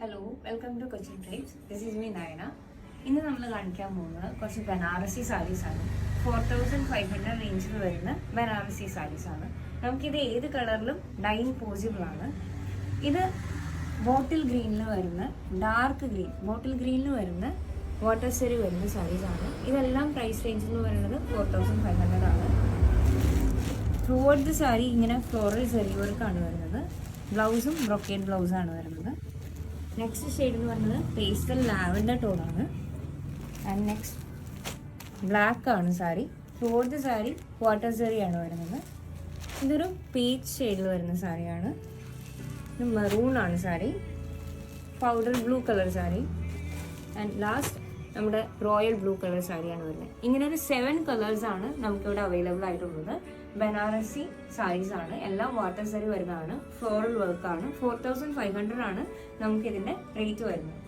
Hello welcome to Cochin tribes. This is me Nayana. ഇന്ന് നമ്മൾ കാണിക്കാൻ പോകുന്നത് കുറച്ച് ബനാറസി സാരീസ് ആണ്. 4500 റേഞ്ചിൽ വരുന്ന ബനാറസി സാരീസ് ആണ്. നമുക്കിത് ഏത് കളറിലും ഡൈൻ പോസിബിൾ ആണ്. ഇത് ബോട്ടിൽ ഗ്രീനിൽ വരുന്ന ഡാർക്ക് ഗ്രീൻ, ബോട്ടിൽ ഗ്രീനിൽ വരുന്ന വാട്ടർ സെറി വരുന്ന സാരീസ് ആണ്. ഇതെല്ലാം പ്രൈസ് റേഞ്ചിൽ വരുന്നത് 4500 ആണ്. ത്രൂ ഔട്ട് ദി സാരി ഇങ്ങനെ ഫ്ലോറൽ സെറി വർക്കാണ് വരുന്നത്. ബ്ലൗസും ബ്രൊക്കേഡ് ബ്ലൗസാണ് വരുന്നത്. നെക്സ്റ്റ് ഷെയ്ഡ് എന്ന് പറയുന്നത് പേസ്റ്റൽ ലാവൻഡർ ടോണാണ്. ആൻഡ് നെക്സ്റ്റ് ബ്ലാക്ക് ആണ് sari. Throughout the sari water സെറിയാണ് വരുന്നത്. ഇതൊരു പീച്ച് ഷെയ്ഡിൽ വരുന്ന സാരിയാണ്. ഇത് മെറൂൺ ആണ് sari. Powder blue colour sari. And last നമ്മുടെ റോയൽ ബ്ലൂ കളർ സാരിയാണ് വരുന്നത്. ഇങ്ങനെ ഒരു 7 കളേഴ്സാണ് നമുക്കിവിടെ അവൈലബിൾ ആയിട്ടുള്ളത്. ബനാറസി സാരീസ് ആണ്. എല്ലാം വാട്ടർ സെറി വരുന്നതാണ്. ഫ്ലോറൽ വർക്കാണ്. 4500 ആണ് നമുക്കിതിൻ്റെ റേറ്റ് വരുന്നത്.